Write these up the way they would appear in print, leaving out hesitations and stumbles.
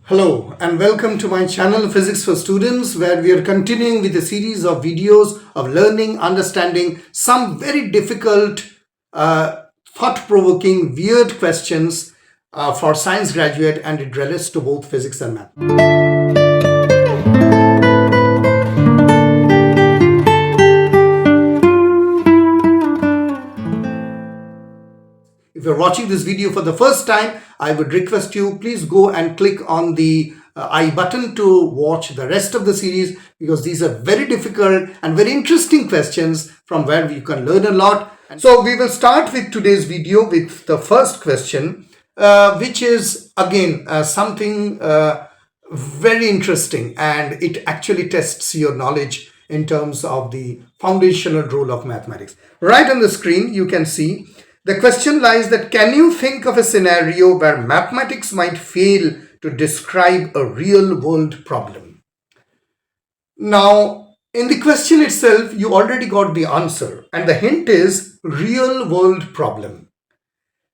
Hello and welcome to my channel Physics for Students, where we are continuing with a series of videos of learning, understanding some very difficult, thought-provoking, weird questions for science graduate, and it relates to both physics and math. If you're watching this video for the first time, I would request you, please go and click on the I button to watch the rest of the series, because these are very difficult and very interesting questions from where you can learn a lot. So we will start with today's video with the first question, which is again something very interesting, and it actually tests your knowledge in terms of the foundational role of mathematics. Right on the screen, you can see the question lies that, can you think of a scenario where mathematics might fail to describe a real world problem? Now, in the question itself, you already got the answer, and the hint is real world problem.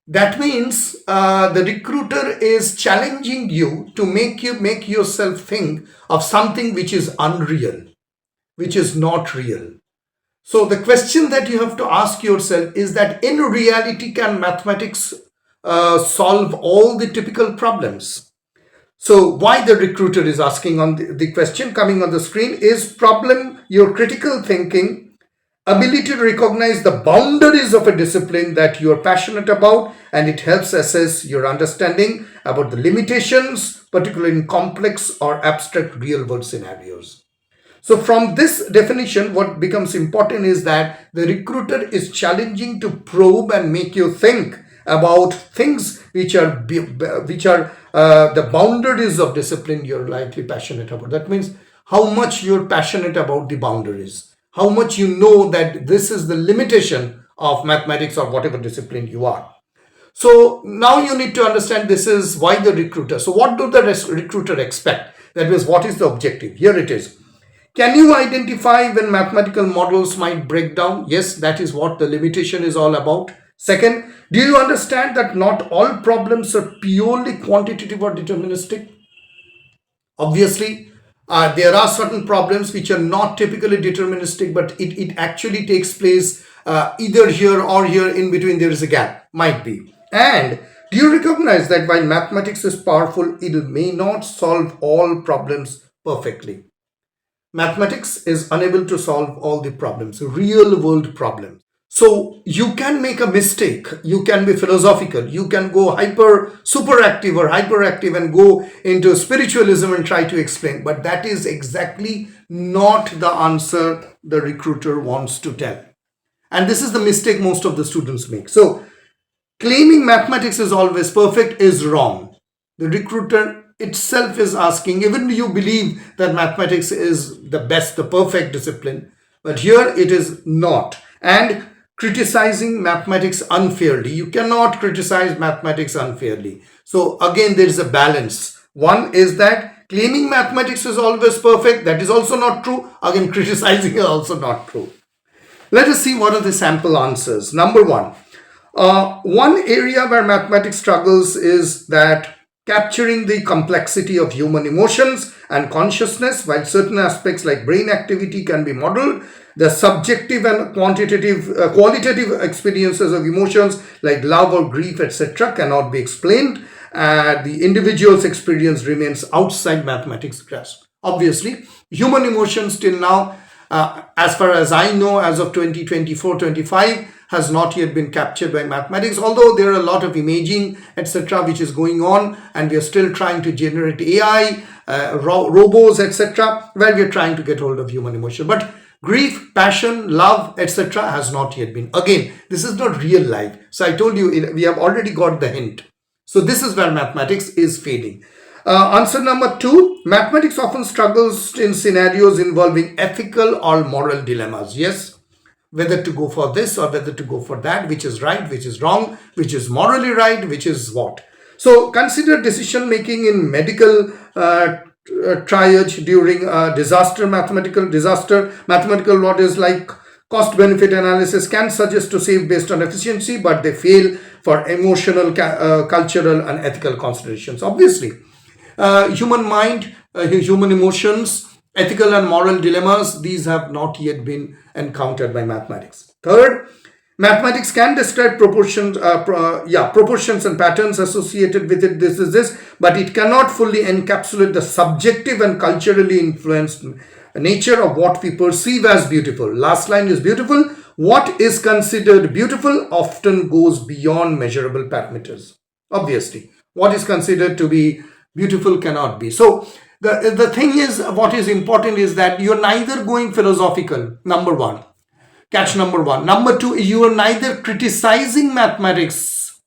That means the recruiter is challenging you to make yourself think of something which is unreal, which is not real. So the question that you have to ask yourself is that, in reality, can mathematics solve all the typical problems? So why the recruiter is asking on the question coming on the screen is problem, your critical thinking, ability to recognize the boundaries of a discipline that you are passionate about, and it helps assess your understanding about the limitations, particularly in complex or abstract real world scenarios. So from this definition, what becomes important is that the recruiter is challenging to probe and make you think about things which are the boundaries of discipline you're likely passionate about. That means how much you're passionate about the boundaries, how much you know that this is the limitation of mathematics or whatever discipline you are. So now you need to understand this is why the recruiter. So what do the recruiter expect? That means, what is the objective? Here it is. Can you identify when mathematical models might break down? Yes, that is what the limitation is all about. Second, do you understand that not all problems are purely quantitative or deterministic? Obviously, there are certain problems which are not typically deterministic, but it actually takes place either here or here, in between there is a gap, might be. And do you recognize that while mathematics is powerful, it may not solve all problems perfectly? Mathematics is unable to solve all the problems, real world problems. So you can make a mistake, you can be philosophical, you can go super active or hyperactive and go into spiritualism and try to explain, but that is exactly not the answer the recruiter wants to tell. And this is the mistake most of the students make. So claiming mathematics is always perfect is wrong. The recruiter itself is asking, even you believe that mathematics is the best, the perfect discipline, but here it is not. And criticizing mathematics unfairly, you cannot criticize mathematics unfairly. So again, there is a balance. One is that claiming mathematics is always perfect, that is also not true. Again, criticizing is also not true. Let us see what are the sample answers. Number one, one area where mathematics struggles is that capturing the complexity of human emotions and consciousness. While certain aspects like brain activity can be modeled, the subjective and qualitative experiences of emotions like love or grief, etc., cannot be explained. The individual's experience remains outside mathematics grasp. Obviously, human emotions till now, as far as I know, as of 2024-25, has not yet been captured by mathematics, although there are a lot of imaging, etc., which is going on, and we are still trying to generate AI, robots, etc., where we are trying to get hold of human emotion. But grief, passion, love, etc., has not yet been. Again, this is not real life. So I told you, we have already got the hint. So this is where mathematics is failing. Answer number two, mathematics often struggles in scenarios involving ethical or moral dilemmas. Yes, whether to go for this or whether to go for that, which is right, which is wrong, which is morally right, which is what. So consider decision making in medical triage during mathematical what is like cost benefit analysis can suggest to save based on efficiency, but they fail for emotional, cultural and ethical considerations. Obviously, human mind, human emotions, ethical and moral dilemmas, these have not yet been encountered by mathematics. Third, mathematics can describe proportions and patterns associated with it. This is this, but it cannot fully encapsulate the subjective and culturally influenced nature of what we perceive as beautiful. Last line is beautiful. What is considered beautiful often goes beyond measurable parameters. Obviously, what is considered to be beautiful cannot be. So the thing is, what is important is that you're neither going philosophical, number one. Catch number one. Number two, you are neither criticizing mathematics.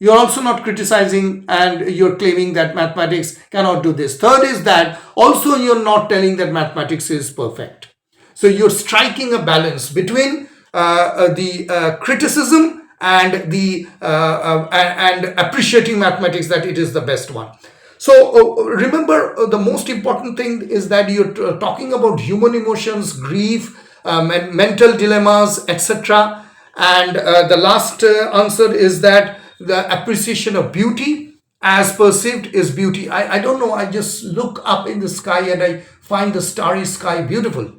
You're also not criticizing and you're claiming that mathematics cannot do this. Third is that also you're not telling that mathematics is perfect. So you're striking a balance between the criticism and the and appreciating mathematics that it is the best one. So remember, the most important thing is that you're talking about human emotions, grief, mental dilemmas, etc. And the last answer is that the appreciation of beauty as perceived is beauty. I don't know, I just look up in the sky and I find the starry sky beautiful.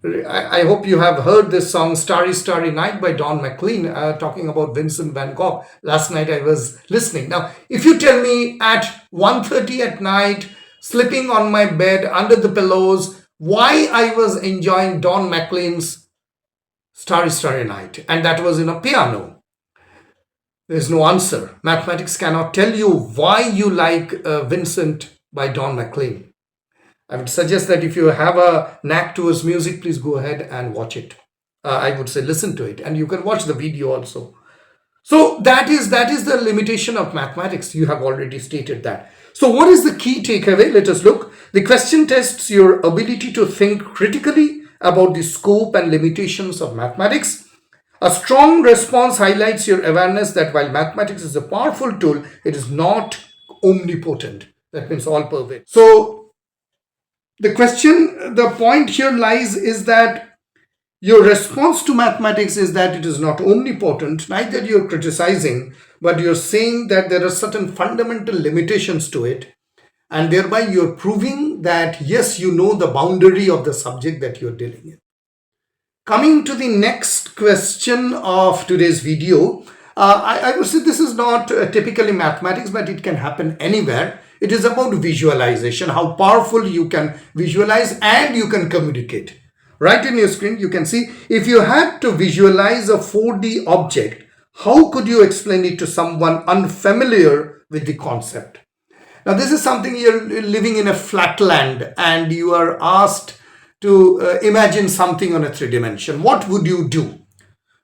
I hope you have heard this song Starry Starry Night by Don McLean, talking about Vincent van Gogh. Last night I was listening. Now, if you tell me at 1:30 at night, sleeping on my bed under the pillows, why I was enjoying Don McLean's Starry Starry Night, and that was in a piano, there's no answer. Mathematics cannot tell you why you like Vincent by Don McLean. I would suggest that if you have a knack towards music, please go ahead and watch it. I would say listen to it, and you can watch the video also. So that is the limitation of mathematics. You have already stated that. So what is the key takeaway? Let us look. The question tests your ability to think critically about the scope and limitations of mathematics. A strong response highlights your awareness that while mathematics is a powerful tool, it is not omnipotent. That means all pervasive. So the point here lies is that your response to mathematics is that it is not omnipotent, neither you're criticizing, but you're saying that there are certain fundamental limitations to it, and thereby you're proving that yes, you know the boundary of the subject that you're dealing in. Coming to the next question of today's video, I would say this is not typically mathematics, but it can happen anywhere. It is about visualization, how powerful you can visualize and you can communicate. Right in your screen, you can see if you had to visualize a 4D object, how could you explain it to someone unfamiliar with the concept? Now, this is something you're living in a flatland and you are asked to imagine something on a 3 dimension. What would you do?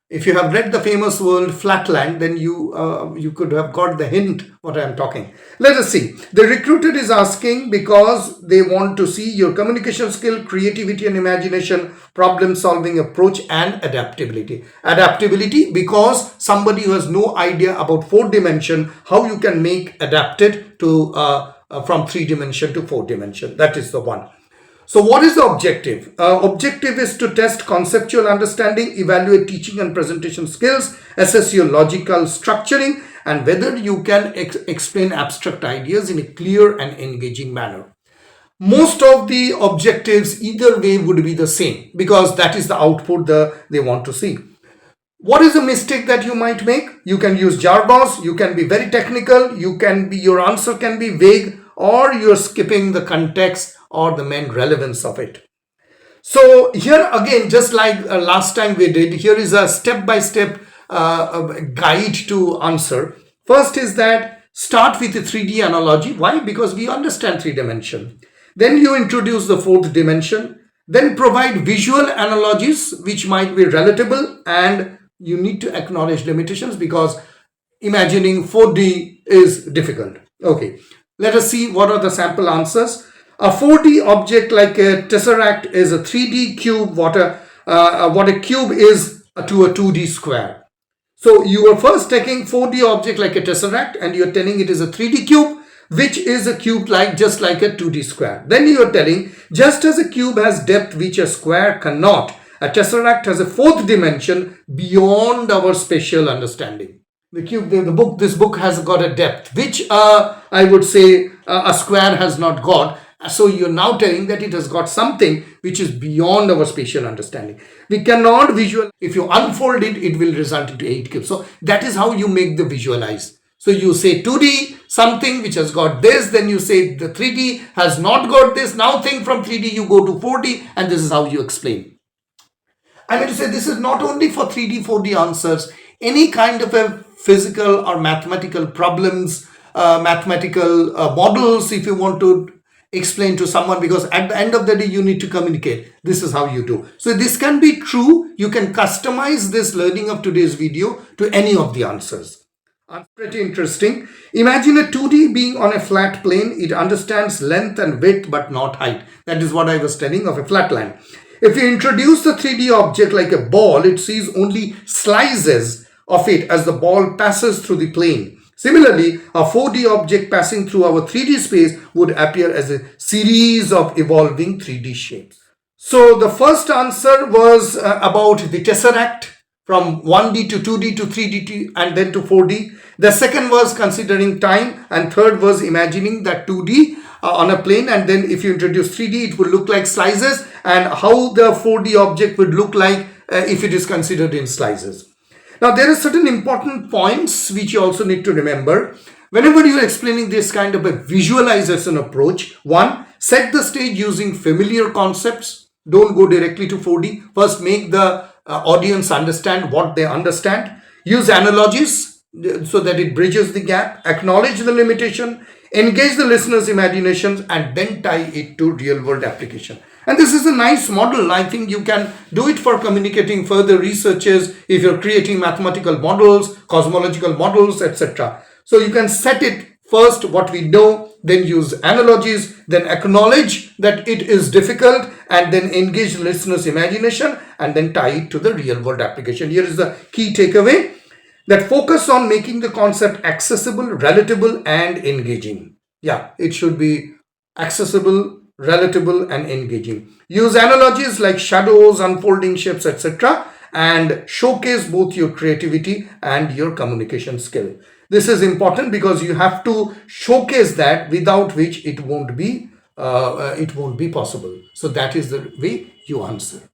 If you have read the famous world Flatland, then you could have got the hint what I am talking. Let us see. The recruiter is asking because they want to see your communication skill, creativity and imagination, problem solving approach and adaptability. Adaptability because somebody who has no idea about 4 dimension, how you can make adapted to from 3 dimension to 4 dimension. That is the one. So what is the objective? Objective is to test conceptual understanding, evaluate teaching and presentation skills, assess your logical structuring, and whether you can explain abstract ideas in a clear and engaging manner. Most of the objectives either way would be the same because that is the output they want to see. What is a mistake that you might make? You can use jargons, you can be very technical, your answer can be vague, or you're skipping the context or the main relevance of it. So here again, just like last time we did, here is a step-by-step guide to answer. First is that start with a 3D analogy. Why? Because we understand 3 dimension. Then you introduce the 4th dimension. Then provide visual analogies which might be relatable, and you need to acknowledge limitations because imagining 4D is difficult. Okay, let us see what are the sample answers. A 4D object like a tesseract is a 3D cube, what a cube is to a 2D square. So you are first taking 4D object like a tesseract and you're telling it is a 3D cube, which is a cube just like a 2D square. Then you are telling just as a cube has depth which a square cannot, a tesseract has a 4th dimension beyond our spatial understanding. The cube, this book has got a depth which I would say a square has not got. So you're now telling that it has got something which is beyond our spatial understanding. We cannot visualize. If you unfold it, it will result into 8 cubes. So that is how you make the visualize. So you say 2D something which has got this, then you say the 3D has not got this. Now think from 3D you go to 4D, and this is how you explain. I'm going to say this is not only for 3D, 4D answers. Any kind of a physical or mathematical problems, mathematical models, if you want to explain to someone, because at the end of the day you need to communicate. This is how you do. So this can be true. You can customize this learning of today's video to any of the answers. Pretty interesting. Imagine a 2D being on a flat plane. It understands length and width but not height. That is what I was telling of a flatland. If you introduce the 3D object like a ball, it sees only slices of it as the ball passes through the plane. Similarly, a 4D object passing through our 3D space would appear as a series of evolving 3D shapes. So the first answer was about the tesseract from 1D to 2D to 3D and then to 4D. The second was considering time, and third was imagining that 2D on a plane, and then if you introduce 3D it would look like slices, and how the 4D object would look like if it is considered in slices. Now there are certain important points which you also need to remember. Whenever you are explaining this kind of a visualization approach, one, set the stage using familiar concepts. Don't go directly to 4D. First make the audience understand what they understand. Use analogies so that it bridges the gap. Acknowledge the limitation. Engage the listener's imaginations, and then tie it to real world application. And this is a nice model. I think you can do it for communicating further researches if you're creating mathematical models, cosmological models, etc. So you can set it first what we know, then use analogies, then acknowledge that it is difficult, and then engage the listener's imagination, and then tie it to the real world application. Here is the key takeaway: that focus on making the concept accessible, relatable, and engaging. Yeah, it should be accessible, relatable, and engaging. Use analogies like shadows, unfolding shapes, etc., and showcase both your creativity and your communication skill. This is important because you have to showcase that, without which it won't be possible. So that is the way you answer.